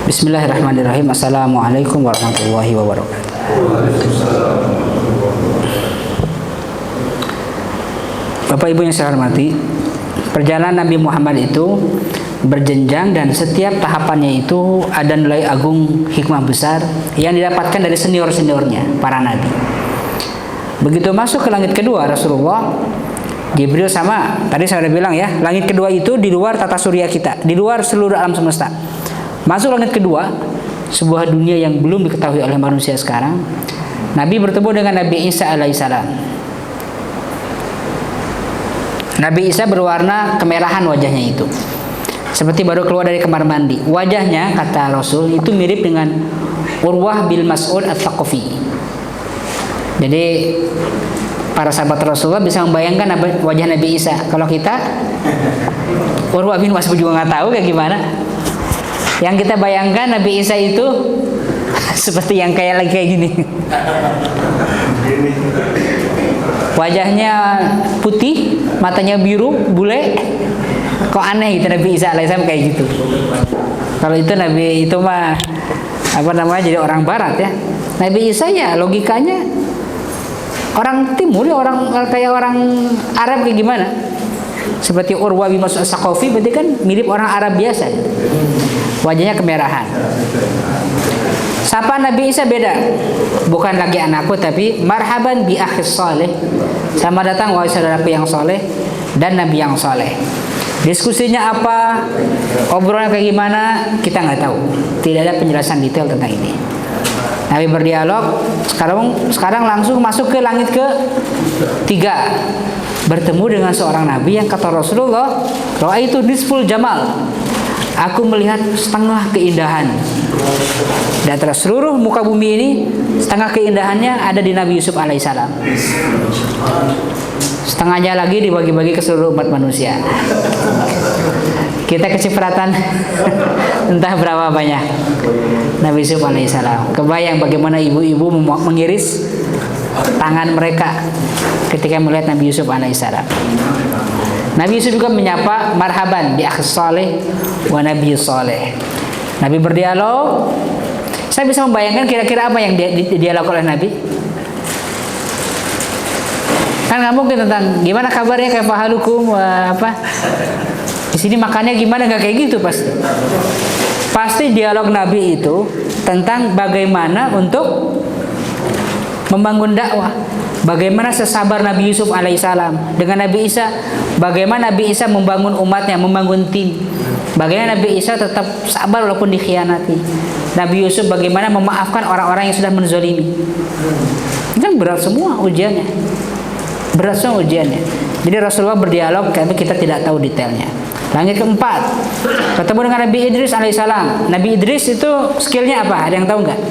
Bismillahirrahmanirrahim. Assalamualaikum warahmatullahi wabarakatuh. Bapak Ibu yang saya hormati, perjalanan Nabi Muhammad itu berjenjang dan setiap tahapannya itu ada nilai agung, hikmah besar yang didapatkan dari senior-seniornya, para nabi. Begitu masuk ke langit kedua Rasulullah, Jibril sama, tadi saya sudah bilang ya, langit kedua itu di luar tata surya kita, di luar seluruh alam semesta. Masuk langit kedua, sebuah dunia yang belum diketahui oleh manusia sekarang. Nabi bertemu dengan Nabi Isa alaihissalam. Nabi Isa berwarna kemerahan wajahnya itu, seperti baru keluar dari kamar mandi. Wajahnya, kata Rasul, itu mirip dengan Urwah bin Mas'ud Ats-Tsaqafi. Jadi para sahabat Rasulullah bisa membayangkan wajah Nabi Isa. Kalau kita, Urwah bin Mas'ud juga nggak tahu kayak gimana. Yang kita bayangkan Nabi Isa itu seperti yang kayak gini. Wajahnya putih, matanya biru, bule. Kok aneh gitu Nabi Isa alaihissalam kayak gitu. Kalau itu Nabi itu mah jadi orang barat ya. Nabi Isa ya logikanya orang timur ya, kayak orang Arab kayak gimana? Seperti Urwah bin Mas'ud Ats-Tsaqafi, berarti kan mirip orang Arab biasa. Wajahnya kemerahan. Sapa Nabi Isa beda. Bukan lagi anakku, tapi marhaban bi akhis saleh. Sama datang wahai saudaraku yang soleh dan Nabi yang soleh. Diskusinya apa, obrolan kayak gimana, kita nggak tahu. Tidak ada penjelasan detail tentang ini. Nabi berdialog. Sekarang langsung masuk ke langit ke 3, bertemu dengan seorang Nabi yang kata Rasulullah, ra'aitu nisful jamal. Aku melihat setengah keindahan. Di antara seluruh muka bumi ini, setengah keindahannya ada di Nabi Yusuf alaihissalam. Setengahnya lagi dibagi-bagi ke seluruh umat manusia. Kita kecipratan entah berapa banyak Nabi Yusuf alaihissalam. Kebayang bagaimana ibu-ibu mengiris tangan mereka ketika melihat Nabi Yusuf alaihissalam. Nabi Yusuf juga menyapa marhaban bi akhis saleh wa nabi saleh. Nabi berdialog. Saya bisa membayangkan kira-kira apa yang dialog oleh Nabi. Kan nggak mungkin tentang gimana kabarnya, kayak fahalukum apa di sini makannya gimana, nggak kayak gitu pasti. Pasti dialog Nabi itu tentang bagaimana untuk membangun dakwah, bagaimana sesabar Nabi Yusuf alaihissalam dengan Nabi Isa, bagaimana Nabi Isa membangun umatnya, membangun tim, bagaimana Nabi Isa tetap sabar walaupun dikhianati, Nabi Yusuf bagaimana memaafkan orang-orang yang sudah menzalimi. Ini kan berat semua ujiannya, berat semua ujiannya. Jadi Rasulullah berdialog, tapi kita tidak tahu detailnya. Langit keempat, ketemu dengan Nabi Idris alaihissalam. Nabi Idris itu skillnya apa? Ada yang tahu nggak?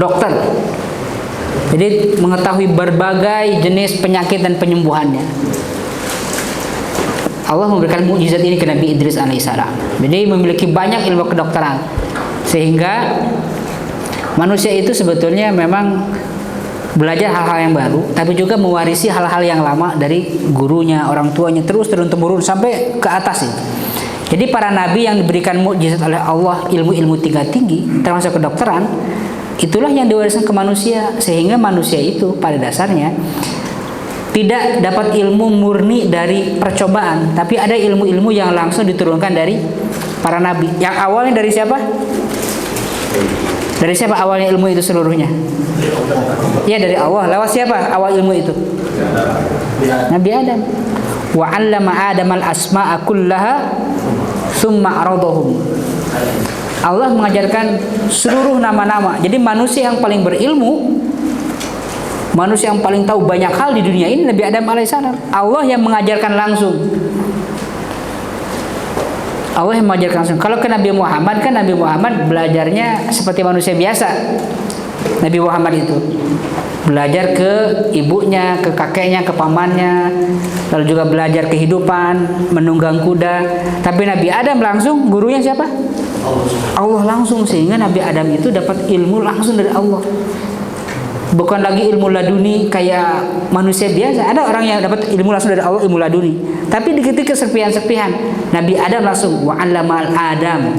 Dokter. Jadi mengetahui berbagai jenis penyakit dan penyembuhannya. Allah memberikan mukjizat ini ke Nabi Idris alaihissalam. Jadi memiliki banyak ilmu kedokteran, sehingga manusia itu sebetulnya memang belajar hal-hal yang baru, tapi juga mewarisi hal-hal yang lama dari gurunya, orang tuanya, terus turun-temurun sampai ke atas itu. Jadi para nabi yang diberikan mukjizat oleh Allah, ilmu-ilmu tingkat tinggi, termasuk kedokteran, itulah yang diwariskan ke manusia, sehingga manusia itu pada dasarnya tidak dapat ilmu murni dari percobaan, tapi ada ilmu-ilmu yang langsung diturunkan dari para nabi. Yang awalnya dari siapa? Dari siapa awalnya ilmu itu seluruhnya? Ya dari Allah. Lewat siapa awal ilmu itu? Nabi Adam. Wa 'allama Adam al-asma'a kullaha tsumma 'aradahum. Allah mengajarkan seluruh nama-nama. Jadi manusia yang paling berilmu, manusia yang paling tahu banyak hal di dunia ini Nabi Adam alaihissalam. Allah yang mengajarkan langsung. Allah yang mengajarkan langsung. Kalau ke Nabi Muhammad, kan Nabi Muhammad belajarnya seperti manusia biasa. Nabi Muhammad itu belajar ke ibunya, ke kakeknya, ke pamannya, lalu juga belajar kehidupan, menunggang kuda. Tapi Nabi Adam langsung, gurunya siapa? Allah langsung, sehingga Nabi Adam itu dapat ilmu langsung dari Allah. Bukan lagi ilmu laduni kayak manusia biasa. Ada orang yang dapat ilmu langsung dari Allah, ilmu laduni. Tapi di ketika serpihan-serpihan, Nabi Adam langsung wa 'allamal Adam.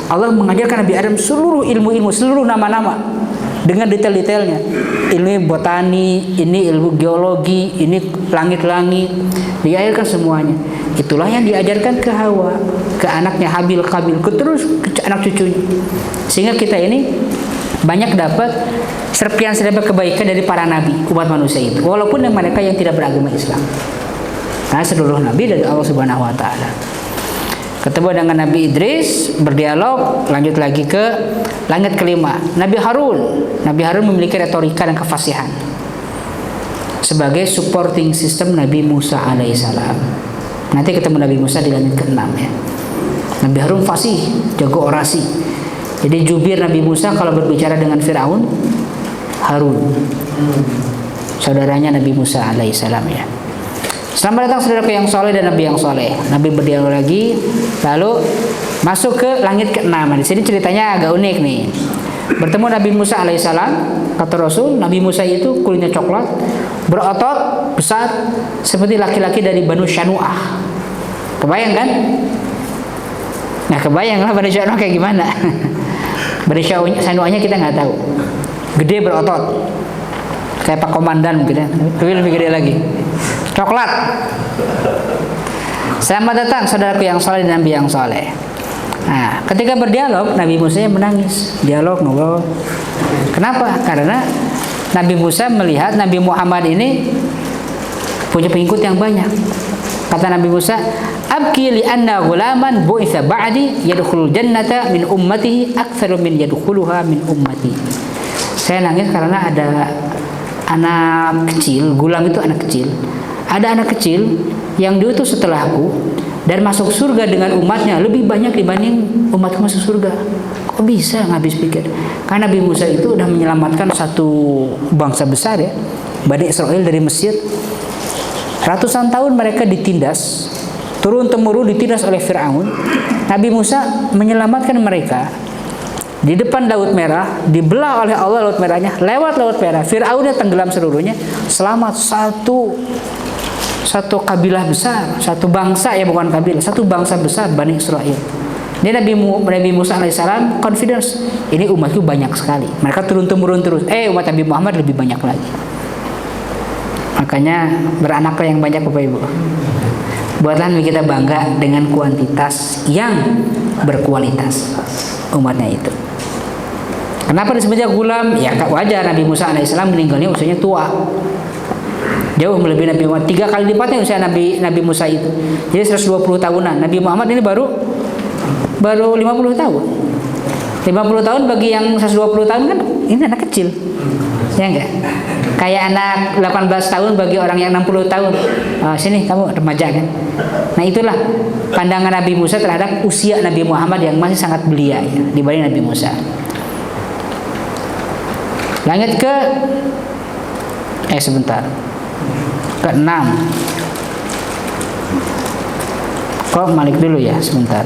Allah mengajarkan Nabi Adam seluruh ilmu-ilmu, seluruh nama-nama dengan detail-detailnya. Ilmu botani, ini ilmu geologi, ini langit-langit, diajarkan semuanya. Itulah yang diajarkan ke Hawa, ke anaknya Habil Qabil, terus ke anak cucunya. Sehingga kita ini banyak dapat serpihan-serpihan kebaikan dari para nabi umat manusia itu, walaupun yang mereka yang tidak beragama Islam. Nah, seluruh nabi dari Allah Subhanahu wa taala. Ketemu dengan Nabi Idris, berdialog, lanjut lagi ke langit kelima. Nabi Harun. Nabi Harun memiliki retorika dan kefasihan sebagai supporting system Nabi Musa alaihissalam. Nanti ketemu Nabi Musa di langit ke-6 ya. Nabi Harun fasih, jago orasi. Jadi jubir Nabi Musa kalau berbicara dengan Firaun, Harun, saudaranya Nabi Musa alaihissalam ya. Selamat datang saudaraku yang soleh dan Nabi yang soleh. Nabi berdialog lagi, lalu masuk ke langit ke-6. Di sini ceritanya agak unik nih. Bertemu Nabi Musa alaihissalam, kata Rasul, Nabi Musa itu kulitnya coklat, berotot, besar, seperti laki-laki dari Banu Syanu'ah. Kebayang kan? Nah, kebayang lah Banu Syanu'ah kayak gimana. Banu Syanu'ahnya kita nggak tahu. Gede, berotot, kayak Pak Komandan mungkin ya, tapi lebih gede lagi. Coklat. Selamat datang saudaraku yang soleh dan Nabi yang soleh. Nah, ketika berdialog, Nabi Musa yang menangis. Dialog, ngobrol. Kenapa? Karena Nabi Musa melihat Nabi Muhammad ini punya pengikut yang banyak. Kata Nabi Musa, abki li anna ghulaman bu'itha ba'di yadkhulul jannata min ummatihi aktsaru min yadkhuluha min ummati. Saya nangis karena ada anak kecil, gulam itu anak kecil. Ada anak kecil yang diutus setelahku dan masuk surga dengan umatnya lebih banyak dibanding umatku masuk surga. Kok bisa? Nggak habis pikir. Karena Nabi Musa itu udah menyelamatkan satu bangsa besar ya, Bani Israel dari Mesir. Ratusan tahun mereka ditindas, turun-temurun ditindas oleh Firaun. Nabi Musa menyelamatkan mereka di depan Laut Merah, dibelah oleh Allah Laut Merahnya, lewat Laut Merah, Firaunnya tenggelam seluruhnya, selamat satu kabilah besar, satu bangsa ya, bukan kabilah, satu bangsa besar Bani Israel. Dia Nabi Musa alaihissalam confidence, ini umatku banyak sekali, mereka turun-temurun terus. Umat Nabi Muhammad lebih banyak lagi. Makanya beranaklah yang banyak Bapak Ibu. Buatlah kita bangga dengan kuantitas yang berkualitas umatnya itu. Kenapa disebutnya gulam? Ya wajar, Nabi Musa alaihissalam meninggalnya usianya tua, jauh melebihi Nabi Muhammad, 3 kali lipatnya usia Nabi Musa itu. Jadi 120 tahunan. Nabi Muhammad ini baru 50 tahun. 50 tahun bagi yang 120 tahun kan ini anak kecil. Ya enggak? Kayak anak 18 tahun bagi orang yang 60 tahun. Sini kamu remaja kan. Nah, itulah pandangan Nabi Musa terhadap usia Nabi Muhammad yang masih sangat belia ya, dibanding Nabi Musa. Lanjut ke sebentar. Ke-6. Kok balik dulu ya sebentar.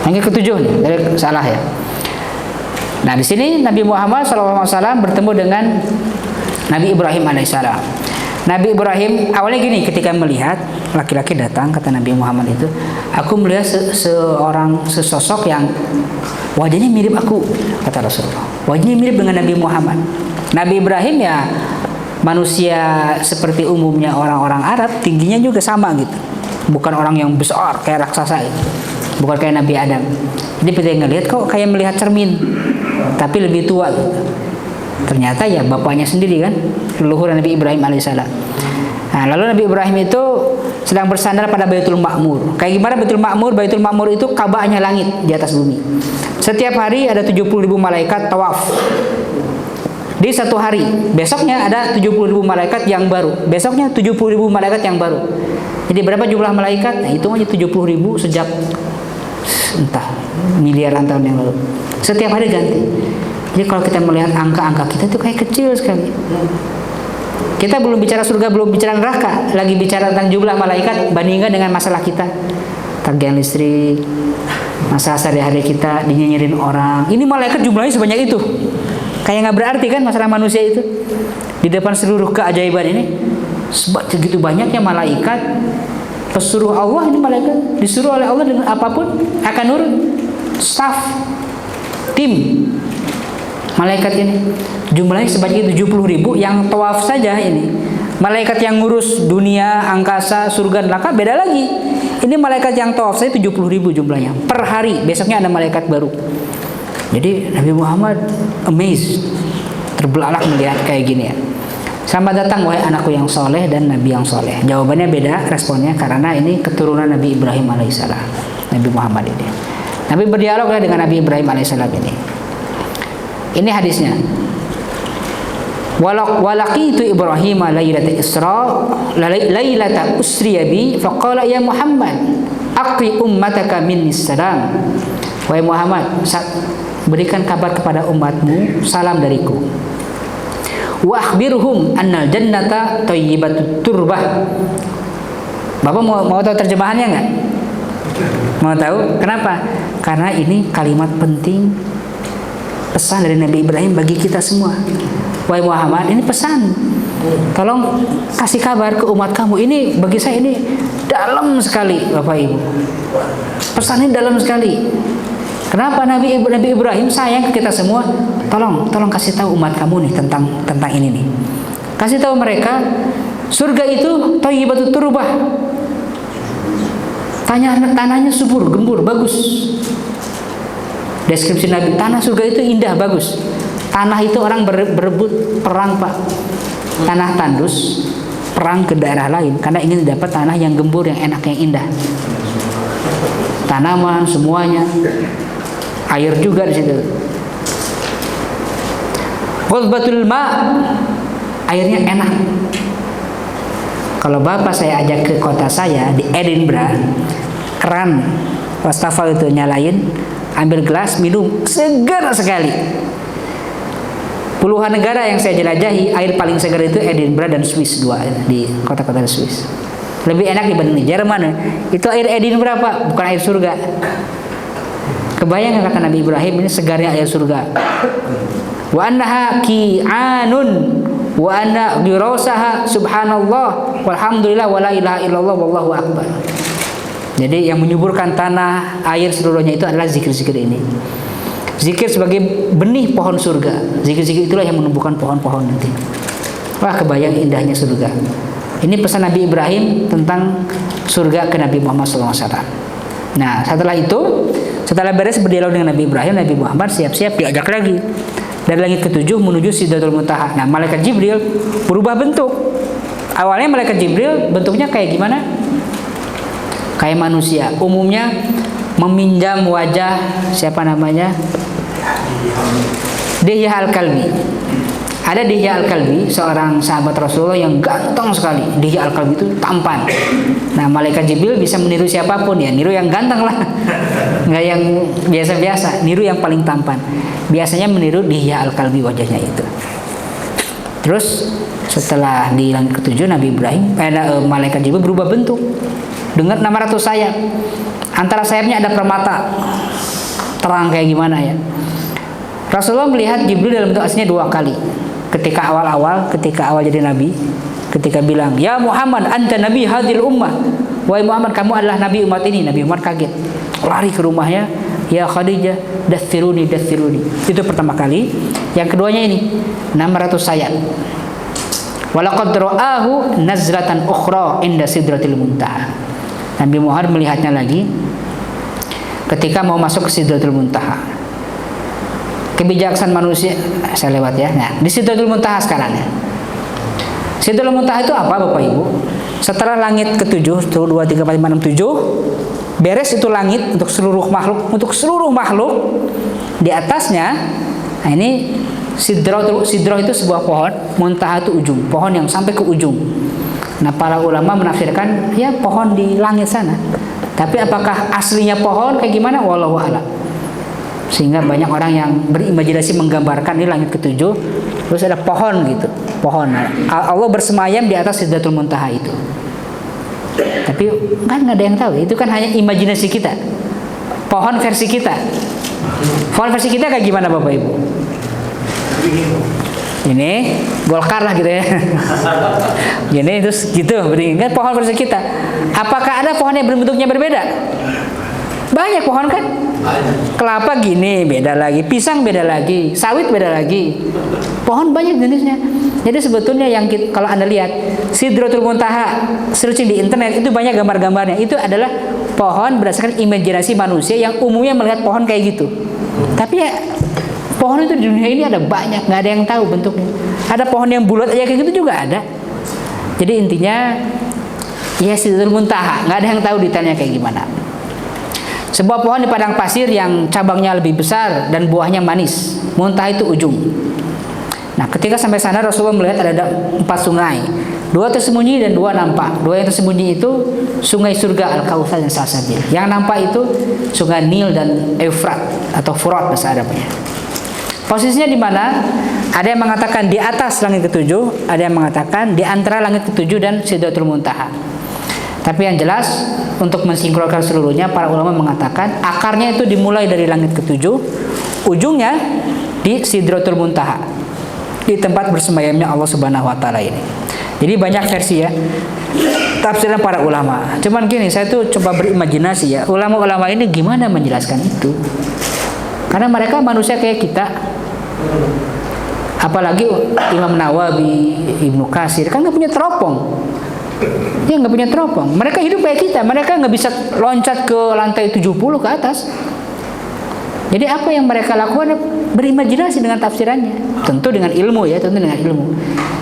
Yang ke-7 nih, dari salah ya. Nah, di sini Nabi Muhammad SAW bertemu dengan Nabi Ibrahim alaihissalam. Nabi Ibrahim awalnya gini, ketika melihat laki-laki datang, kata Nabi Muhammad itu, aku melihat sesosok yang wajahnya mirip aku, kata Rasulullah. Wajahnya mirip dengan Nabi Muhammad. Nabi Ibrahim ya manusia seperti umumnya orang-orang Arab, tingginya juga sama gitu. Bukan orang yang besar kayak raksasa itu. Bukan kayak Nabi Adam. Jadi kita ngelihat kok kayak melihat cermin, tapi lebih tua gitu. Ternyata ya bapaknya sendiri kan, leluhur Nabi Ibrahim alaihissalam. Nah, lalu Nabi Ibrahim itu sedang bersandar pada Baitul Ma'mur. Kayak gimana Baitul Ma'mur? Baitul Ma'mur itu Ka'bahnya langit di atas bumi. Setiap hari ada 70.000 malaikat tawaf. Di satu hari, besoknya ada 70.000 malaikat yang baru. Besoknya 70.000 malaikat yang baru. Jadi berapa jumlah malaikat? Nah, hitung aja 70.000 sejak entah miliaran tahun yang lalu. Setiap hari ganti. Jadi kalau kita melihat angka-angka kita itu kayak kecil sekali. Kita belum bicara surga, belum bicara neraka, lagi bicara tentang jumlah malaikat bandingkan dengan masalah kita. Tagihan listrik, masalah sehari-hari kita, dinyinyirin orang. Ini malaikat jumlahnya sebanyak itu. Kayak nggak berarti kan masalah manusia itu di depan seluruh keajaiban ini. Sebab segitu banyaknya malaikat, pesuruh Allah ini, malaikat disuruh oleh Allah dengan apapun akan nurut. Staff, tim malaikat ini jumlahnya sebanyak 70.000 yang tawaf saja ini. Malaikat yang ngurus dunia, angkasa, surga, neraka beda lagi. Ini malaikat yang tawaf saja 70.000 jumlahnya per hari. Besoknya ada malaikat baru. Jadi Nabi Muhammad amazed, terbelalak melihat kayak gini ya. Selamat datang wahai anakku yang soleh dan Nabi yang soleh. Jawabannya beda responnya karena ini keturunan Nabi Ibrahim alaihissalam. Nabi Muhammad ini. Nabi berdialog dengan Nabi Ibrahim alaihissalam ini. Ini hadisnya. Walaqitu Ibrahim lailata Isra lailata usriya bi faqala ya Muhammad aqri ummataka minni salam. Wahai Muhammad, berikan kabar kepada umatmu salam dariku. Wa akhbirhum annal jannata thayyibatut turbah. Bapak mau tahu terjemahannya enggak? Mau tahu? Kenapa? Karena ini kalimat penting, pesan dari Nabi Ibrahim bagi kita semua. Wahai Muhammad, ini pesan. Tolong kasih kabar ke umat kamu. Ini bagi saya ini dalam sekali, Bapak Ibu. Pesan ini dalam sekali. Kenapa Nabi Ibrahim sayang ke kita semua? Tolong kasih tahu umat kamu nih tentang ini nih. Kasih tahu mereka surga itu thayyibatut turbah. Tanahnya subur, gembur, bagus. Deskripsi Nabi, tanah surga itu indah, bagus. Tanah itu orang berebut perang, Pak. Tanah tandus perang ke daerah lain karena ingin dapat tanah yang gembur, yang enak, yang indah. Tanaman semuanya. Air juga di situ. Ghadbatul ma, airnya enak. Kalau bapak saya ajak ke kota saya di Edinburgh, keran wastafel itu nyalain, ambil gelas minum, segar sekali. Puluhan negara yang saya jelajahi, air paling segar itu Edinburgh dan Swiss, dua di kota-kota Swiss. Lebih enak dibanding Jerman. Itu air Edinburgh, Pak, bukan air surga. Kebayang kata Nabi Ibrahim, ini segarnya air surga. Wa annaha ki'anun wa anna dirausaha subhanallah walhamdulillah wala ilaha illallah wallahu akbar. Jadi yang menyuburkan tanah, air seluruhnya itu adalah zikir-zikir ini. Zikir sebagai benih pohon surga. Zikir-zikir itulah yang menumbuhkan pohon-pohon nanti. Wah, kebayang indahnya surga. Ini pesan Nabi Ibrahim tentang surga ke Nabi Muhammad SAW. Nah, setelah beres berdialog dengan Nabi Ibrahim, Nabi Muhammad siap-siap diajak lagi dari langit ketujuh menuju Sidratul Muntaha. Nah, malaikat Jibril berubah bentuk. Awalnya malaikat Jibril bentuknya kayak gimana? Kayak manusia. Umumnya meminjam wajah siapa namanya? Dihya Al-Kalbi. Ada Dihya Al-Kalbi, seorang sahabat Rasulullah yang ganteng sekali. Dihya Al-Kalbi itu tampan. Nah, malaikat Jibril bisa meniru siapapun ya, niru yang ganteng lah. Nggak yang biasa-biasa, niru yang paling tampan. Biasanya meniru Dihya Al-Kalbi wajahnya itu. Terus setelah di langit ketujuh, Nabi Ibrahim, malaikat Jibril berubah bentuk dengan 600 sayap. Antara sayapnya ada permata, terang kayak gimana ya. Rasulullah melihat Jibril dalam bentuk aslinya 2 kali. Ketika awal jadi nabi, ketika bilang, "Ya Muhammad, anta nabi hadil ummah." Wahai Muhammad, kamu adalah nabi umat ini. Nabi Muhammad kaget. Lari ke rumahnya, "Ya Khadijah, dathiruni." Itu pertama kali. Yang keduanya ini 600 sayap. Walaqad ra'ahu nazratan ukhra inda sidratil muntaha. Nabi Muhammad melihatnya lagi ketika mau masuk ke Sidratul Muntaha. Kebijaksanaan manusia, saya lewat ya. Nah, di Sidratul Muntaha sekarang ya. Sidratul Muntaha itu apa, Bapak Ibu? Setelah langit ke-7, 1 2 3 4 5 6 7, beres itu langit untuk seluruh makhluk, di atasnya. Nah, ini Sidrah itu sebuah pohon, muntaha itu ujung, pohon yang sampai ke ujung. Nah, para ulama menafsirkan ya pohon di langit sana. Tapi apakah aslinya pohon kayak gimana? Wallahu a'lam. Sehingga banyak orang yang berimajinasi menggambarkan ini langit ke-7 terus ada pohon gitu, pohon. Allah bersemayam di atas Sidratul Muntaha itu. Tapi kan nggak ada yang tahu, itu kan hanya imajinasi kita. Pohon versi kita. Pohon versi kita kayak gimana, Bapak Ibu? Ini Golkar lah gitu ya. Gini terus gitu beringin kan pohon versi kita. Apakah ada pohon yang bentuknya berbeda? Banyak pohon kan? Kelapa gini beda lagi, pisang beda lagi, sawit beda lagi. Pohon banyak jenisnya. Jadi sebetulnya yang kalau Anda lihat Sidratul Muntaha, searching di internet itu banyak gambar-gambarnya. Itu adalah pohon berdasarkan imajinasi manusia yang umumnya melihat pohon kayak gitu. Tapi ya pohon itu di dunia ini ada banyak, nggak ada yang tahu bentuknya. Ada pohon yang bulat aja kayak gitu juga ada. Jadi intinya ya Sidratul Muntaha, nggak ada yang tahu detailnya kayak gimana. Sebuah pohon di padang pasir yang cabangnya lebih besar dan buahnya manis. Muntaha itu ujung. Nah, ketika sampai sana Rasulullah melihat ada 4 sungai. 2 tersembunyi dan 2 nampak. 2 yang tersembunyi itu sungai surga Al-Kautsar dan Salsabil. Yang nampak itu sungai Nil dan Efrat atau Furat bahasa Arabnya. Posisinya di mana? Ada yang mengatakan di atas langit ke-7, ada yang mengatakan di antara langit ke-7 dan Sidratul Muntaha. Tapi yang jelas untuk mensinkronkan seluruhnya, para ulama mengatakan akarnya itu dimulai dari langit ke-7, ujungnya di Sidratul Muntaha, di tempat bersemayamnya Allah Subhanahu wa taala ini. Jadi banyak versi ya tafsiran para ulama. Cuman gini, saya tuh coba berimajinasi ya, ulama-ulama ini gimana menjelaskan itu? Karena mereka manusia kayak kita. Apalagi Imam Nawawi, Ibnu Katsir kan nggak punya teropong. Dia nggak punya teropong. Mereka hidup kayak kita. Mereka nggak bisa loncat ke lantai 70 ke atas. Jadi apa yang mereka lakukan? Berimajinasi dengan tafsirannya. Tentu dengan ilmu ya, tentu dengan ilmu.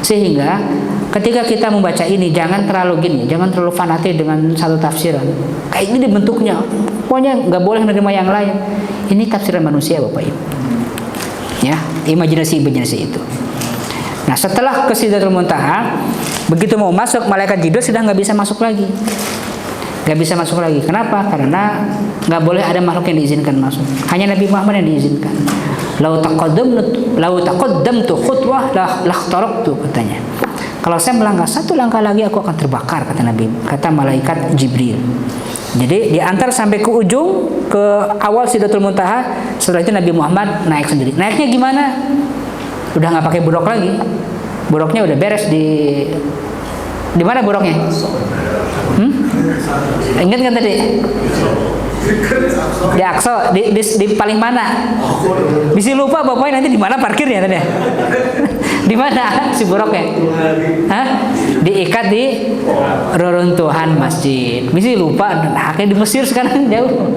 Sehingga ketika kita membaca ini, jangan terlalu gini, jangan terlalu fanatik dengan satu tafsiran. Kayak ini bentuknya. Pokoknya nggak boleh menerima yang lain. Ini tafsiran manusia, Bapak Ibu. Ya, imajinasi itu. Nah, setelah ke Sidratul Muntaha, begitu mau masuk, malaikat Jibril sudah nggak bisa masuk lagi. Nggak bisa masuk lagi. Kenapa? Karena nggak boleh ada makhluk yang diizinkan masuk. Hanya Nabi Muhammad yang diizinkan. Lau taqaddamtu khutwah lakhtaraqtu, katanya. Kalau saya melangkah 1 langkah lagi aku akan terbakar, kata Nabi, kata malaikat Jibril. Jadi diantar sampai ke ujung, ke awal Sidratul Muntaha. Setelah itu Nabi Muhammad naik sendiri. Naiknya gimana? Udah nggak pakai buruk lagi. Buruknya udah beres di mana buruknya? Ingat kan tadi? Di Aqsa, di paling mana? Bisa lupa bapaknya nanti di mana parkirnya tadi? Di mana si buruknya? Hah? Diikat di reruntuhan masjid. Bisa lupa, akhirnya di Mesir sekarang jauh.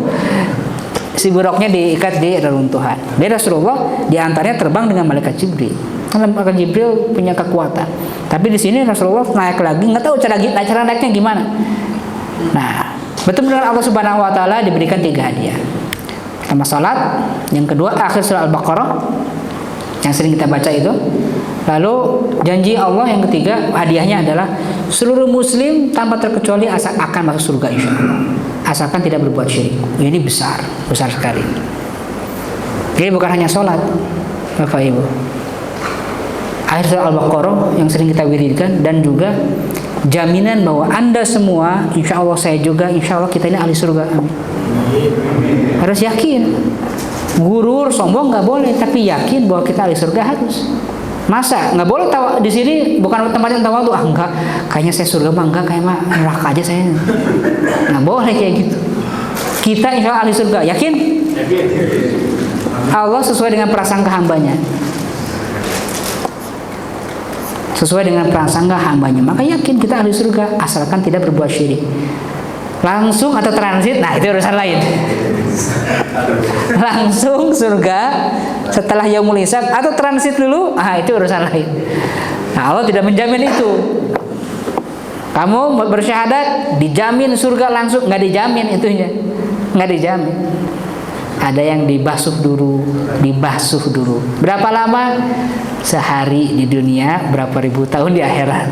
Si buruknya diikat di reruntuhan. Dia Rasulullah diantaranya terbang dengan malaikat Jibril. Karena malaikat Jibril punya kekuatan. Tapi di sini Rasulullah naik lagi, nggak tahu cara naiknya gimana. Nah, betul-betul Allah Subhanahu wa taala diberikan 3 hadiah. Pertama salat, yang kedua akhir surah Al-Baqarah yang sering kita baca itu. Lalu janji Allah yang ketiga, hadiahnya adalah seluruh muslim tanpa terkecuali akan masuk surga insyaallah. Asalkan tidak berbuat syirik. Ini besar sekali. Jadi bukan hanya salat, Bapak Ibu. Akhir surah Al-Baqarah yang sering kita wiridkan, dan juga jaminan bahwa Anda semua, insya Allah saya juga, insya Allah kita ini ahli surga. Amin. Harus yakin. Gurur, sombong nggak boleh, tapi yakin bahwa kita ahli surga harus. Masa nggak boleh tahu di sini bukan tempatnya tawadhu, enggak, kayaknya saya surga mah enggak, kayak mah neraka aja saya. Nggak boleh kayak gitu. Kita insya Allah ahli surga, yakin? Allah sesuai dengan prasangka hambanya. Sesuai dengan prasangka hambanya, maka yakin kita ahli surga asalkan tidak berbuat syirik. Langsung atau transit, nah itu urusan lain. Langsung surga setelah yaumul hisab atau transit dulu, itu urusan lain. Nah, Allah tidak menjamin itu. Kamu bersyahadat dijamin surga langsung, nggak dijamin itunya, nggak dijamin. Ada yang dibasuh dulu. Berapa lama? Sehari di dunia, berapa ribu tahun di akhirat.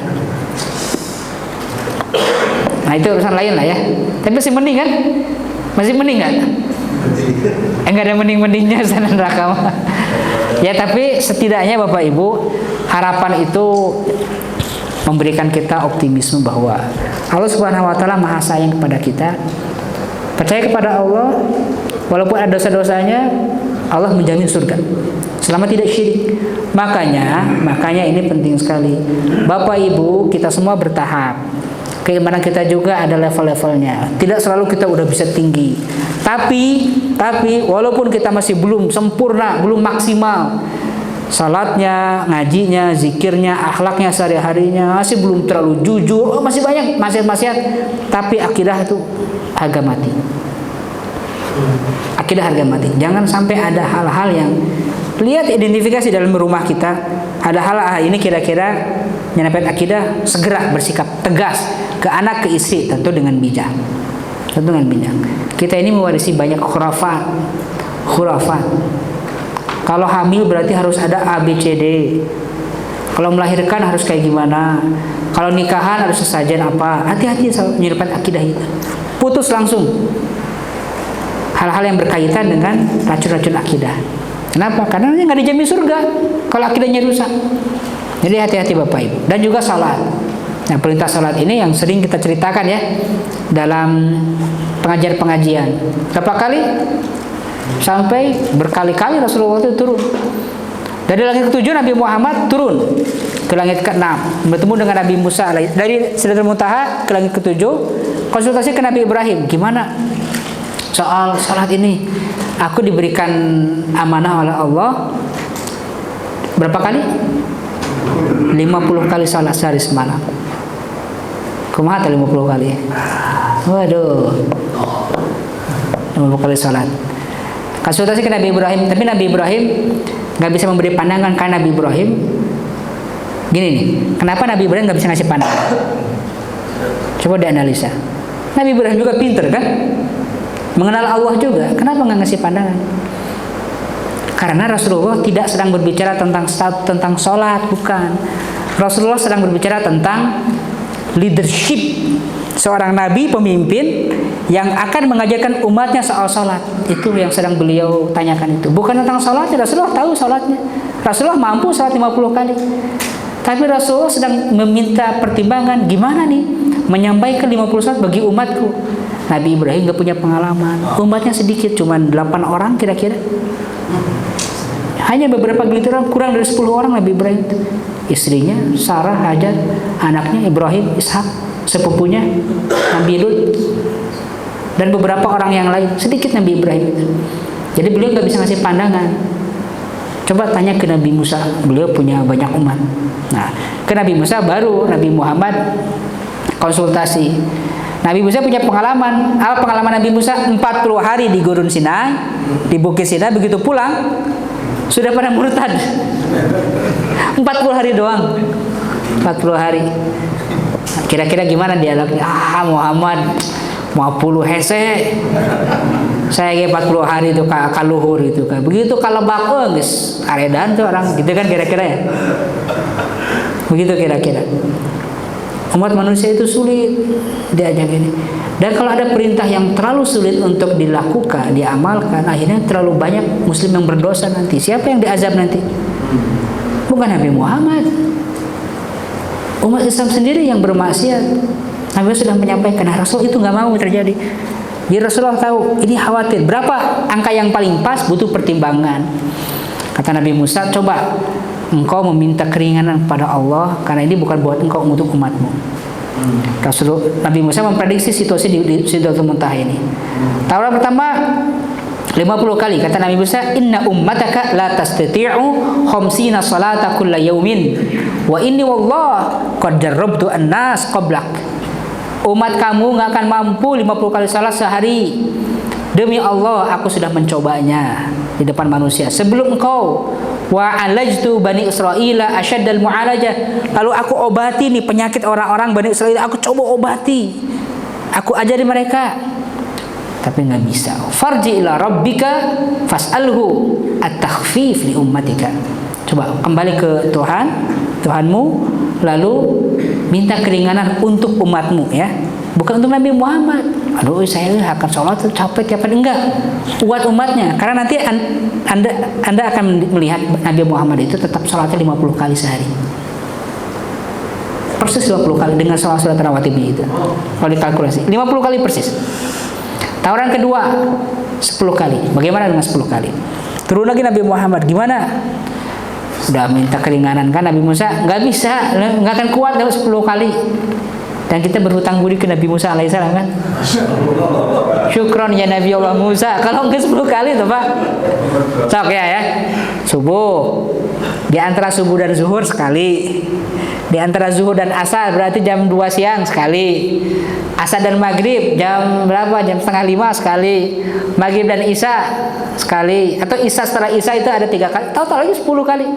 Nah itu urusan lain lah ya. Tapi masih mending kan? Masih mending kan? Enggak ada mending-mendingnya sana neraka. Ya tapi setidaknya Bapak Ibu, harapan itu memberikan kita optimisme bahwa Allah Subhanahu wa taala Maha sayang kepada kita. Percaya kepada Allah, walaupun ada dosa-dosanya, Allah menjamin surga selama tidak syirik. Makanya ini penting sekali. Bapak Ibu, kita semua bertahap. Keimanan kita juga ada level-levelnya. Tidak selalu kita udah bisa tinggi. Tapi walaupun kita masih belum sempurna, belum maksimal, salatnya, ngajinya, zikirnya, akhlaknya sehari-harinya masih belum terlalu jujur, masih banyak maksiat-maksiat, tapi akidah itu harga mati. Akidah harga mati. Jangan sampai ada hal-hal yang lihat identifikasi dalam rumah kita, ada hal ini kira-kira menyangkut akidah, segera bersikap tegas ke anak, ke istri, tentu dengan bijak. Tentu dengan bijak. Kita ini mewarisi banyak khurafat. Kalau hamil berarti harus ada ABCD. Kalau melahirkan harus kayak gimana. Kalau nikahan harus sesajen apa. Hati-hati menyeruput akidah itu. Putus langsung. Hal-hal yang berkaitan dengan racun-racun akidah. Kenapa? Karena nggak dijamin surga kalau akidahnya rusak. Jadi hati-hati Bapak Ibu. Dan juga salat. Nah, perintah salat ini yang sering kita ceritakan ya dalam pengajian-pengajian. Berapa kali? Sampai berkali-kali Rasulullah itu turun. Dari langit ke-7 Nabi Muhammad turun ke langit ke-6, bertemu dengan Nabi Musa. Dari Sidratul Muntaha ke langit ke-7 konsultasi ke Nabi Ibrahim. Gimana soal salat ini? Aku diberikan amanah oleh Allah berapa kali? 50 kali salat sehari semalam. Kumaha 50 kali? Waduh. 50 kali salat. Konsultasi ke Nabi Ibrahim, tapi Nabi Ibrahim nggak bisa memberi pandangan karena Nabi Ibrahim gini nih. Kenapa Nabi Ibrahim nggak bisa ngasih pandangan? Coba dianalisa. Nabi Ibrahim juga pinter kan? Mengenal Allah juga. Kenapa nggak ngasih pandangan? Karena Rasulullah tidak sedang berbicara tentang sholat, bukan. Rasulullah sedang berbicara tentang leadership, seorang nabi pemimpin yang akan mengajarkan umatnya soal sholat. Itu yang sedang beliau tanyakan itu. Bukan tentang sholat, Rasulullah tahu sholatnya. Rasulullah mampu sholat 50 kali. Tapi Rasulullah sedang meminta pertimbangan, gimana nih menyampaikan 50 sholat bagi umatku. Nabi Ibrahim gak punya pengalaman. Umatnya sedikit, cuma 8 orang kira-kira. Hanya beberapa gelintir orang, kurang dari 10 orang Nabi Ibrahim. Istrinya Sarah, Hajar, anaknya Ibrahim, Ishak, sepupunya Nabi Lut, dan beberapa orang yang lain. Sedikit Nabi Ibrahim itu. Jadi beliau nggak bisa ngasih pandangan. Coba tanya ke Nabi Musa, beliau punya banyak umat. Nah, ke Nabi Musa baru Nabi Muhammad konsultasi. Nabi Musa punya pengalaman. Apa pengalaman Nabi Musa? 40 hari di Gurun Sinai, di Bukit Sinai. Begitu pulang sudah pada murtad. 40 hari doang. 40 hari. Kira-kira gimana dialognya? Muhammad mau 10 hese. Saya 40 hari itu kaluhur itu kan. Begitu kalau bakal guys, aredan tuh orang gitu kan kira-kira ya. Begitu kira-kira. Umat manusia itu sulit diajak ini. Dan kalau ada perintah yang terlalu sulit untuk dilakukan, diamalkan, akhirnya terlalu banyak muslim yang berdosa nanti. Siapa yang diazab nanti? Bukan Nabi Muhammad. Umat Islam sendiri yang bermaksiat. Nabi sudah menyampaikan, Rasul itu nggak mau terjadi. Jadi Rasulullah tahu, ini khawatir. Berapa angka yang paling pas? Butuh pertimbangan. Kata Nabi Musa, coba engkau meminta keringanan kepada Allah, karena ini bukan buat engkau, untuk umatmu. Nabi Musa memprediksi situasi di Sidratul Muntaha ini. Tawaran pertama 50 kali. Kata Nabi Musa, inna ummataka la tastati'u khamsina salata kulla yaumin wa inni wallah qad jarrabtu an-nas qablak. Umat kamu nggak akan mampu 50 kali salat sehari. Demi Allah, aku sudah mencobanya di depan manusia sebelum engkau. Wa alajtu bani Israila asyaddal mu'alajah. Lalu aku obati nih penyakit orang-orang Bani Israil. Aku coba obati. Aku ajari mereka. Tapi nggak bisa. Farji ila rabbika fas'alhu at-takhfif li ummatika. Coba kembali ke Tuhanmu, lalu minta keringanan untuk umatmu ya. Bukan untuk Nabi Muhammad. Aduh, saya akan sholat capek tiap hari. Enggak, buat umatnya. Karena nanti anda akan melihat Nabi Muhammad itu tetap sholatnya 50 kali sehari. Persis 50 kali dengan sholat rawatibnya itu. Kalau dikalkulasi 50 kali persis. Tawaran kedua 10 kali. Bagaimana dengan 10 kali? Turun lagi Nabi Muhammad, gimana? Udah minta keringanan kan Nabi Musa, nggak bisa, nggak akan kuat dalam 10 kali. Dan kita berhutang budi ke Nabi Musa alaihissalam kan. Syukron ya Nabi Allah Musa. Kalau nggak 10 kali tuh Pak. Sok ya. Subuh. Di antara subuh dan zuhur sekali. Di antara zuhur dan asar berarti jam 2 siang sekali. Asar dan maghrib jam berapa? Jam setengah 5 sekali. Maghrib dan isya sekali. Atau isya setelah isya itu ada 3 kali. Tahu lagi 10 kali.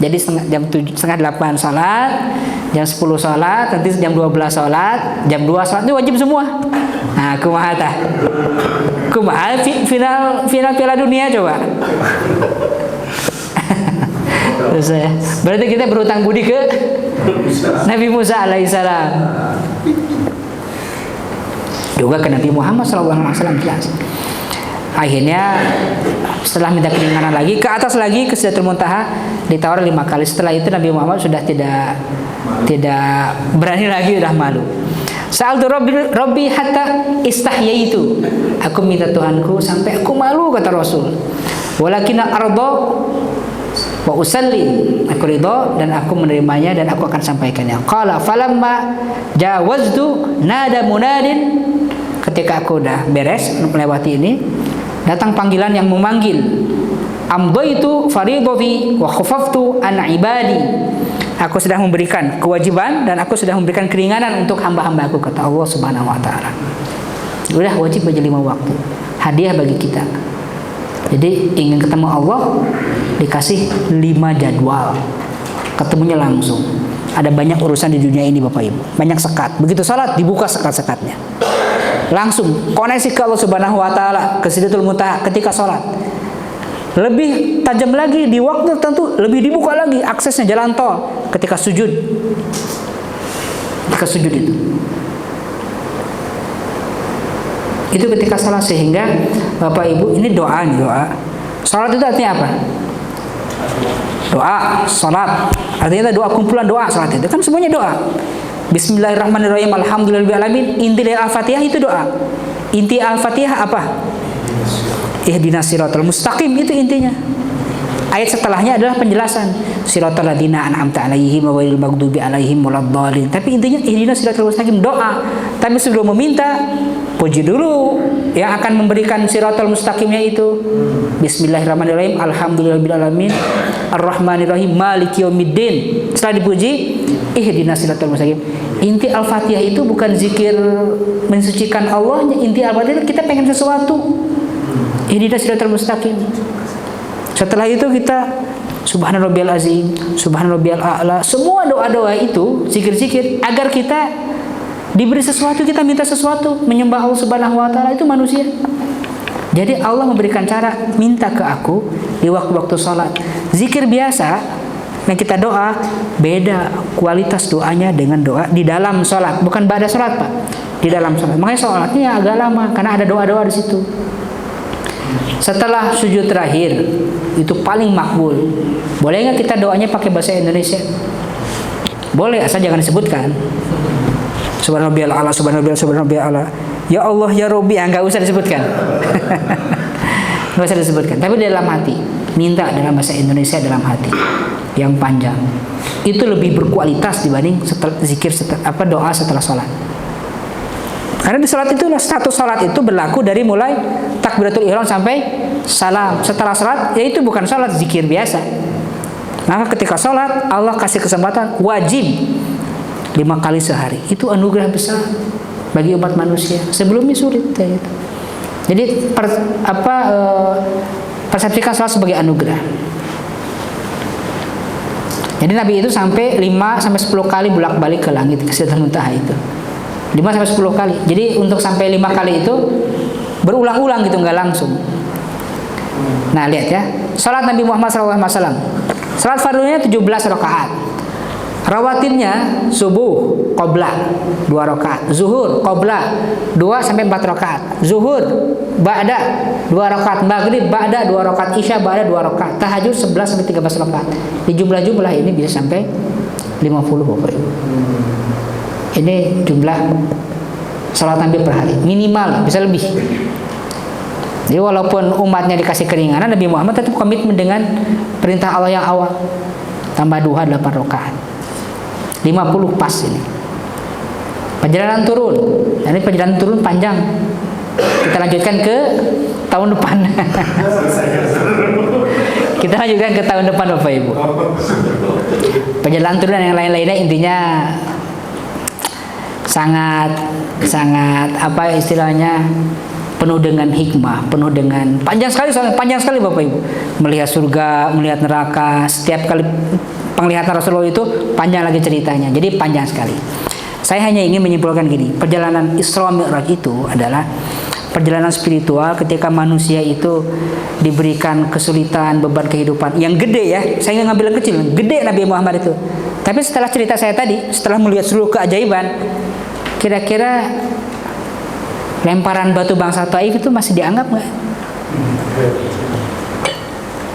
Jadi jam 7, setengah 8 sholat, jam 10 sholat, nanti jam 12 sholat, jam 2 sholat, itu wajib semua. Nah, kumaha tah? Kumaha final Piala Dunia coba. Terus ya. Berarti kita berutang budi ke Nabi Musa alaihissalam. Juga ke Nabi Muhammad SAW jelas. Akhirnya setelah minta keringanan lagi, ke atas lagi ke Sidratul Muntaha, ditawar 5 kali. Setelah itu Nabi Muhammad sudah tidak berani lagi, sudah malu. Sa'altu Rabbi hatta istahyaitu. Aku minta Tuhanku sampai aku malu, kata Rasul. Walakinna arda wa usallim. Aku ridha dan aku menerimanya dan aku akan sampaikannya. Qala falamma jawaztu nada munadin. Ketika aku udah beres melewati ini, datang panggilan yang memanggil. Amdaitu faridati wa khafaftu an ibadi. Aku sudah memberikan kewajiban dan aku sudah memberikan keringanan untuk hamba-hambaku, kata Allah Subhanahu wa taala. Udah wajib baca 5 waktu. Hadiah bagi kita. Jadi ingin ketemu Allah, dikasih 5 jadwal. Ketemunya langsung. Ada banyak urusan di dunia ini Bapak Ibu. Banyak sekat. Begitu salat dibuka sekat-sekatnya. Langsung koneksi ke Allah Subhanahu wa taala, ke Sidratul Muntaha ketika salat. Lebih tajam lagi di waktu tertentu, lebih dibuka lagi aksesnya jalan tol ketika sujud. Ketika sujud itu. Itu ketika salat, sehingga Bapak Ibu ini doa. Salat itu artinya apa? Doa, salat. Artinya doa, kumpulan doa. Salat itu kan semuanya doa. Bismillahirrahmanirrahim, alhamdulillahirrahmanirrahim. Inti dari Al-Fatihah itu doa. Inti Al-Fatihah apa? Ihdinas siratal mustaqim, itu intinya. Ayat setelahnya adalah penjelasan. Siratal ladzina an'amta 'alaihim ghairil maghdubi 'alaihim waladdallin. Tapi intinya ihdinas siratal mustaqim, doa. Tapi sebelum meminta, puji dulu yang akan memberikan siratal mustaqimnya itu. Bismillahirrahmanirrahim, alhamdulillahirabbil alamin, arrahmanirrahim, maliki yaumiddin. Setelah dipuji, ihdinas siratal mustaqim. Inti Al-Fatihah itu bukan zikir mensucikan Allah, inti Al-Fatihah kita pengen sesuatu. Ihdinas siratal mustaqim. Setelah itu kita subhanarabbiyal azim, subhanarabbiyal a'la, semua doa-doa itu, zikir-zikir agar kita diberi sesuatu, kita minta sesuatu, menyembah Allah Subhanahu wa taala itu manusia. Jadi Allah memberikan cara, minta ke aku di waktu-waktu salat. Zikir biasa yang kita doa beda kualitas doanya dengan doa di dalam salat, bukan ba'da salat, Pak. Di dalam salat. Makanya salatnya agak lama karena ada doa-doa di situ. Setelah sujud terakhir itu paling makbul. Boleh nggak kita doanya pakai bahasa Indonesia? Boleh, asal jangan disebutkan. Subhanarabbiyal a'la, subhanarabbiyal a'la. Ya Allah ya Rabbi, nggak usah disebutkan. Nggak usah disebutkan. Tapi dalam hati, minta dalam bahasa Indonesia dalam hati yang panjang. Itu lebih berkualitas dibanding zikir doa setelah sholat. Karena di salat itu status salat itu berlaku dari mulai takbiratul ihram sampai salam. Setelah salat yaitu bukan salat, zikir biasa. Maka ketika salat Allah kasih kesempatan wajib 5 kali sehari. Itu anugerah besar bagi umat manusia. Sebelumnya sulit kayak gitu. Jadi persepsikan salat sebagai anugerah. Jadi Nabi itu sampai 5 sampai 10 kali bolak-balik ke langit, ke Sidratul Muntaha itu. 5 sampai 10 kali. Jadi untuk sampai 5 kali itu berulang-ulang gitu, nggak langsung. Nah, lihat ya. Salat Nabi Muhammad SAW. Salat fardunya 17 rakaat. Rawatibnya subuh qobla 2 rakaat, zuhur qobla 2 sampai 4 rakaat, zuhur ba'da 2 rakaat, maghrib ba'da 2 rakaat, isya ba'da 2 rakaat, tahajud 11 sampai 13 rakaat. Di jumlah-jumlah ini bisa sampai 50 Bapak Ibu. Ini jumlah salat Nabi per hari, minimal bisa lebih. Jadi walaupun umatnya dikasih keringanan, Nabi Muhammad tetap komitmen dengan perintah Allah yang awal. Tambah duha 8 rakaat. 50 pas ini. Perjalanan turun. Ini perjalanan turun panjang. Kita lanjutkan ke tahun depan. Kita lanjutkan ke tahun depan Bapak Ibu. Perjalanan turun dan yang lain-lainnya intinya sangat apa istilahnya, penuh dengan hikmah, penuh dengan panjang sekali Bapak Ibu. Melihat surga, melihat neraka, setiap kali penglihatan Rasulullah itu panjang lagi ceritanya. Jadi panjang sekali. Saya hanya ingin menyimpulkan gini, perjalanan Isra Mi'raj itu adalah perjalanan spiritual ketika manusia itu diberikan kesulitan, beban kehidupan yang gede ya. Saya nggak ngambil yang kecil, gede Nabi Muhammad itu. Tapi setelah cerita saya tadi, setelah melihat seluruh keajaiban, kira-kira lemparan batu bangsa Taif itu masih dianggap nggak?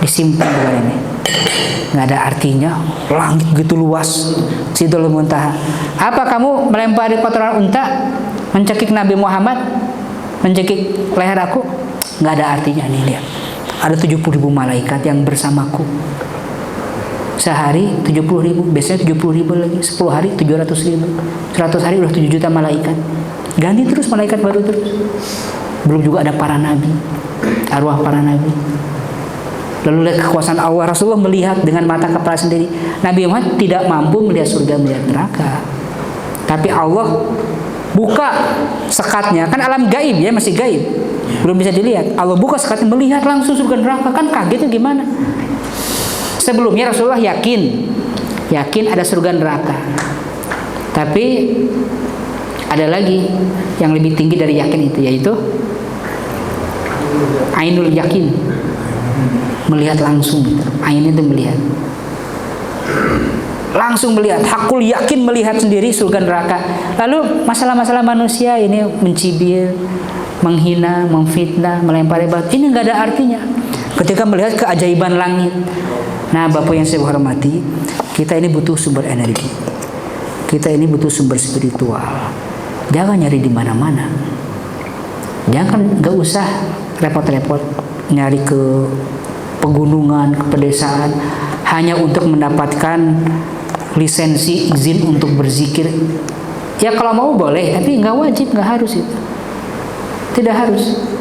Disimpan bukan ini, nggak ada artinya. Langit gitu luas, Sidul Muntaha. Apa kamu melempari kotoran unta, mencekik Nabi Muhammad, mencekik leher aku? Nggak ada artinya nih, lihat. Ada 70.000 malaikat yang bersamaku. Sehari 70.000, biasanya 70.000 lagi. 10 hari 700.000, 100 hari udah 7 juta malaikat. Ganti terus malaikat baru terus. Belum juga ada para nabi, arwah para nabi. Lalu lihat kekuasaan Allah. Rasulullah melihat dengan mata kepala sendiri. Nabi Muhammad tidak mampu melihat surga, melihat neraka. Tapi Allah buka sekatnya, kan alam gaib ya, masih gaib, belum bisa dilihat. Allah buka sekatnya, melihat langsung surga neraka, kan kagetnya gimana? Sebelumnya Rasulullah yakin ada surga neraka. Tapi ada lagi yang lebih tinggi dari yakin itu, yaitu ainul yakin, melihat langsung. Ain itu melihat, langsung melihat, hakul yakin melihat sendiri surga neraka. Lalu masalah-masalah manusia ini mencibir, menghina, memfitnah, melempari batu, ini nggak ada artinya ketika melihat keajaiban langit. Nah, Bapak yang saya hormati, kita ini butuh sumber energi, kita ini butuh sumber spiritual. Jangan nyari di mana-mana, nggak usah repot-repot nyari ke pegunungan, ke pedesaan hanya untuk mendapatkan lisensi izin untuk berzikir. Ya kalau mau boleh, tapi nggak wajib, nggak harus itu. Tidak harus.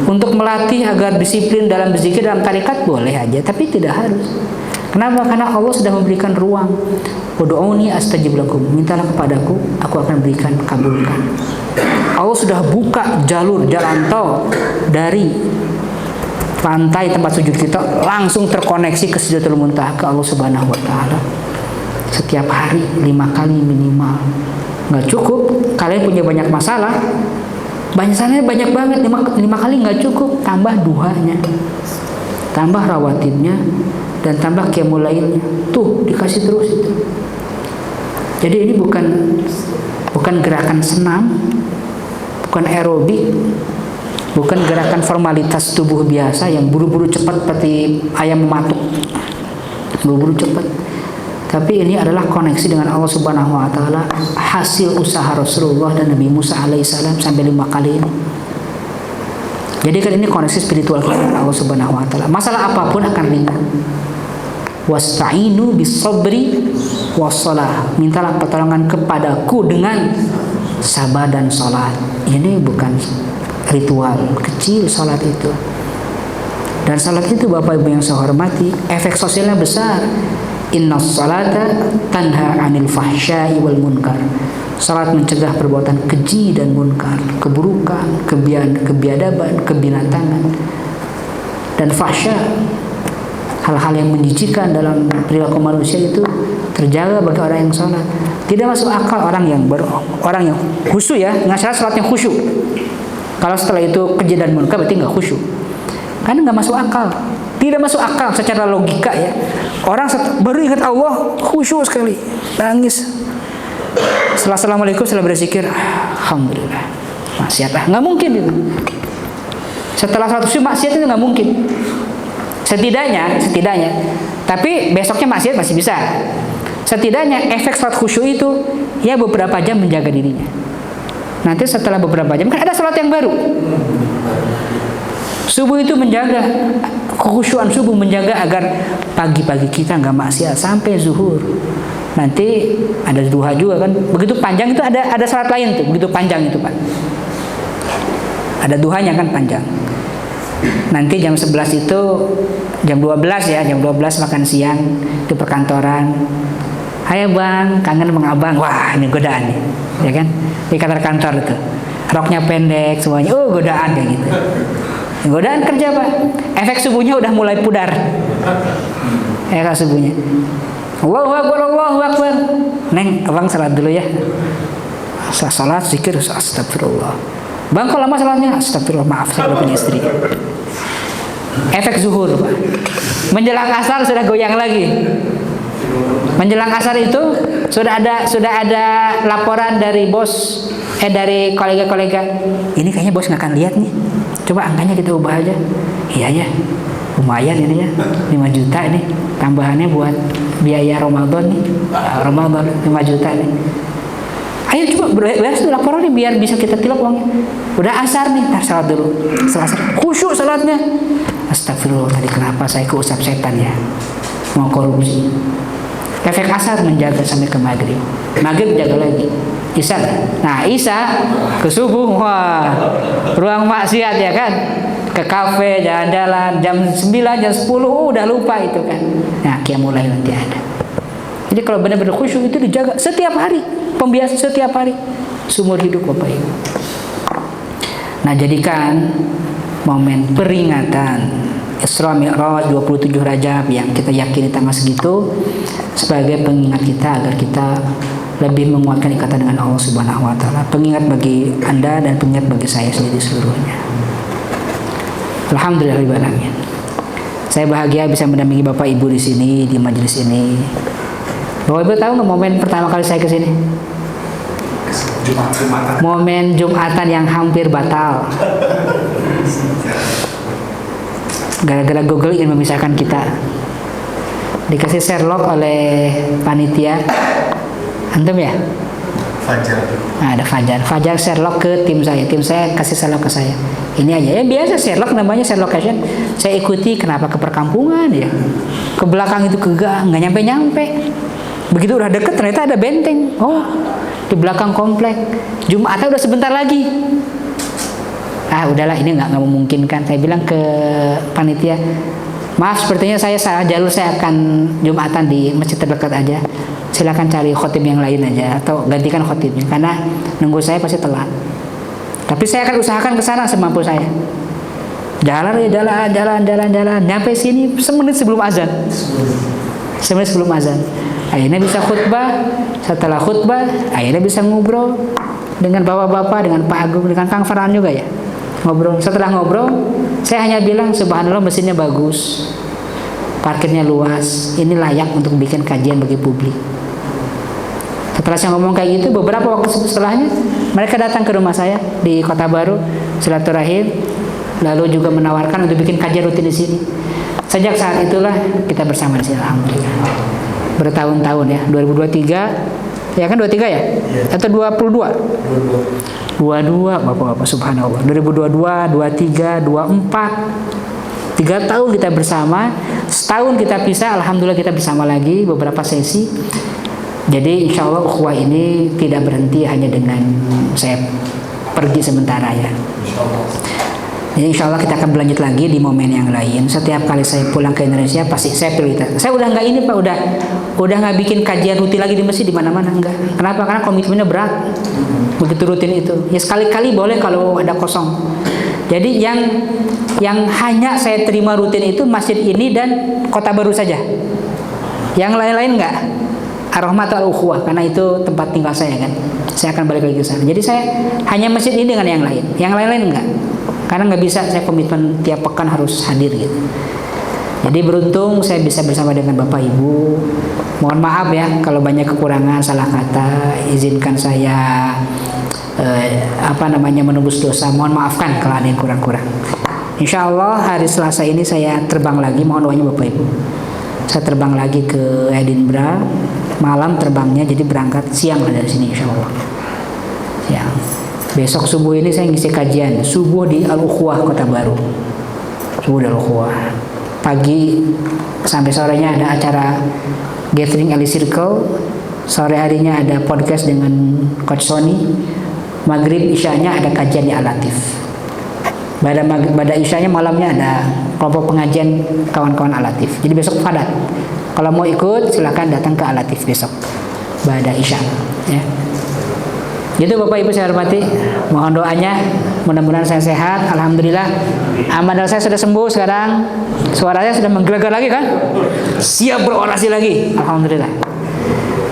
Untuk melatih agar disiplin dalam berzikir dalam tarikat boleh aja, tapi tidak harus. Kenapa? Karena Allah sudah memberikan ruang. Ud'uni astajib lakum, mintalah kepadaku, aku akan berikan, kabulkan. Allah sudah buka jalan tol dari lantai tempat sujud kita langsung terkoneksi ke Sidratul Muntaha, ke Allah Subhanahu wa taala. Setiap hari 5 kali minimal. Nggak cukup, kalian punya banyak masalah. Banyak banget, 5 kali nggak cukup, tambah duhanya, tambah rawatibnya, dan tambah qiyamul lailnya. Tuh dikasih terus itu. Jadi ini bukan gerakan senam, bukan aerobik, bukan gerakan formalitas tubuh biasa yang buru-buru cepat seperti ayam mematuk, buru-buru cepat. Tapi ini adalah koneksi dengan Allah Subhanahu wa taala, hasil usaha Rasulullah dan Nabi Musa alaihissalam sampai 5 kali ini. Jadi kan ini koneksi spiritual kita dengan Allah Subhanahu wa taala. Masalah apapun akan ringan. Wasta'inu bis-sabri was-shalah. Mintalah pertolongan kepadaku dengan sabar dan salat. Ini bukan ritual kecil salat itu. Dan salat itu Bapak Ibu yang saya hormati, efek sosialnya besar. Inna salata tanha anil fahsyai wal munkar. Salat mencegah perbuatan keji dan munkar, keburukan, kebiadaban, kebinatangan, dan fahsya, hal-hal yang menjijikan dalam perilaku manusia itu terjaga bagi orang yang salat. Tidak masuk akal orang yang khusyuk ya, nggak salatnya khusyuk. Kalau setelah itu keji dan munkar berarti nggak khusyuk. Karena nggak masuk akal. Tidak masuk akal secara logika ya. Orang baru ingat Allah khusyuk sekali, nangis. Setelah assalamualaikum, setelah berzikir, alhamdulillah, maksiat nggak mungkin itu. Setelah 100 maksiat itu nggak mungkin. Setidaknya. Tapi besoknya maksiat masih bisa. Setidaknya efek salat khusyuk itu ya beberapa jam menjaga dirinya. Nanti setelah beberapa jam kan ada salat yang baru. Subuh itu menjaga kekhusyuan subuh, menjaga agar pagi-pagi kita nggak maksiat sampai zuhur. Nanti ada duha juga kan. Begitu panjang itu ada salat lain tuh. Begitu panjang itu Pak. Ada duhanya kan panjang. Nanti jam 11 itu jam 12 ya, jam 12 makan siang di perkantoran. Hai bang, kangen bang abang. Wah ini godaan nih, ya kan? Di kantor itu, roknya pendek semuanya. Oh godaan kayak gitu. Godaan kerja Pak. Efek subuhnya udah mulai pudar. Efek subuhnya. Allahu Akbar, Allahu Akbar. Neng, abang salat dulu ya. Salat, zikir, astagfirullah. Bang, kok lama salatnya? Astagfirullah, maaf saya punya istri. Efek zuhur Pak. Menjelang asar sudah goyang lagi. Menjelang asar itu sudah ada laporan dari bos, dari kolega-kolega. Ini kayaknya bos nggak akan lihat nih. Coba angkanya kita ubah aja. Iya ya, lumayan ini ya, 5 juta ini tambahannya buat biaya Ramadan nih. Ramadan 5 juta nih. Ayo coba beres tuh laporan nih biar bisa kita tilap uangnya. Udah asar nih, ntar salat dulu. Setelah asar, khusyuk salatnya. Astagfirullah, tadi kenapa saya keusap setan ya? Mau korupsi. Efek asar menjaga sampai ke maghrib. Maghrib jaga lagi. Isya. Nah Isya ke subuh, wah ruang maksiat ya kan. Ke kafe, jalan-jalan, jam 9, jam 10, udah lupa itu kan. Nah qiyamul lail nanti ada. Jadi kalau benar-benar khusyuk itu dijaga setiap hari. Pembiasa setiap hari. Seumur hidup Bapak Ibu. Nah jadikan momen peringatan Isra Mi'raj 27 Rajab yang kita yakini tanggal segitu sebagai pengingat kita agar kita lebih menguatkan ikatan dengan Allah Subhanahu wa taala. Pengingat bagi Anda dan pengingat bagi saya sendiri seluruhnya. Alhamdulillahirabbil alamin. Saya bahagia bisa mendampingi Bapak Ibu di sini di majelis ini. Bapak Ibu tahu nggak momen pertama kali saya ke sini? Momen Jumatan yang hampir batal. Gara-gara Google ingin memisahkan kita. Dikasih Sherlock oleh panitia. Antum ya? Fajar. Nah, ada Fajar Sherlock ke tim saya kasih Sherlock ke saya. Ini aja ya biasa Sherlock, namanya Sherlock Action. Saya ikuti, kenapa ke perkampungan ya? Ke belakang itu nggak nyampe. Begitu udah deket ternyata ada benteng. Oh, di belakang komplek. Jumatnya udah sebentar lagi. Udahlah ini nggak memungkinkan. Saya bilang ke panitia, maaf sepertinya saya salah jalur, saya akan Jumatan di masjid terdekat aja. Silakan cari khotib yang lain aja atau gantikan khotibnya karena nunggu saya pasti telat. Tapi saya akan usahakan ke sana semampu saya. Jalan. Nyampe sini semenit sebelum azan. Akhirnya bisa khutbah. Setelah khutbah, akhirnya bisa ngobrol dengan bapak-bapak, dengan Pak Agung, dengan Kang Farhan juga ya. Ngobrol. Setelah ngobrol, saya hanya bilang subhanallah mesinnya bagus, parkirnya luas, ini layak untuk bikin kajian bagi publik. Setelah saya ngomong kayak gitu, beberapa waktu setelahnya mereka datang ke rumah saya di Kota Baru, silaturahim, lalu juga menawarkan untuk bikin kajian rutin di sini. Sejak saat itulah kita bersama di sini, alhamdulillah. Bertahun-tahun ya, 2023, ya kan 23 ya? Atau 22? 22 Bapak-bapak subhanallah. 2022, 23, 24. 3 tahun kita bersama. Setahun kita pisah, alhamdulillah kita bersama lagi beberapa sesi. Jadi insya Allah ukhuwah ini tidak berhenti hanya dengan saya pergi sementara ya. Jadi insya Allah kita akan berlanjut lagi di momen yang lain. Setiap kali saya pulang ke Indonesia pasti saya prioritas. Saya udah nggak ini Pak, udah nggak bikin kajian rutin lagi di masjid di mana-mana, enggak. Kenapa? Karena komitmennya berat. Begitu rutin itu. Ya sekali-kali boleh kalau ada kosong. Jadi yang hanya saya terima rutin itu masjid ini dan Kota Baru saja. Yang lain-lain enggak. Ar-Rahmat al-Ukhuwah karena itu tempat tinggal saya kan. Saya akan balik lagi ke sana. Jadi saya hanya masjid ini dengan yang lain. Yang lain-lain enggak. Karena nggak bisa saya komitmen tiap pekan harus hadir gitu. Jadi beruntung saya bisa bersama dengan Bapak Ibu. Mohon maaf ya kalau banyak kekurangan, salah kata. Izinkan saya menembus dosa. Mohon maafkan kalau ada yang kurang-kurang. Insya Allah hari Selasa ini saya terbang lagi. Mohon doanya Bapak Ibu. Saya terbang lagi ke Edinburgh. Malam terbangnya, jadi berangkat siang dari sini insya Allah. Siang. Besok subuh ini saya ngisi kajian subuh di Al-Ukhuwah Kota Baru. Budal Ukhuwah. Pagi sampai sorenya ada acara gathering Ali Circle, sore harinya ada podcast dengan Coach Sony, maghrib isyanya ada kajian di Al-Latif. Pada isyanya malamnya ada kelompok pengajian kawan-kawan Al-Latif. Jadi besok padat. Kalau mau ikut silakan datang ke Al-Latif besok pada isya ya. Gitu Bapak Ibu saya hormati, mohon doanya, mudah-mudahan saya sehat. Alhamdulillah, amanah saya sudah sembuh sekarang, suaranya sudah menggelegar lagi kan, siap berorasi lagi. Alhamdulillah,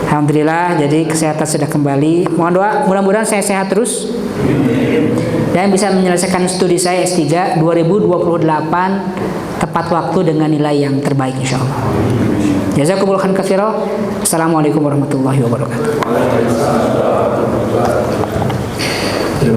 alhamdulillah. Jadi kesehatan sudah kembali. Mohon doa, mudah-mudahan saya sehat terus dan bisa menyelesaikan studi saya S3 2028 tepat waktu dengan nilai yang terbaik insyaallah. Jazakumullah khairan katsiran. Assalamualaikum warahmatullahi wabarakatuh.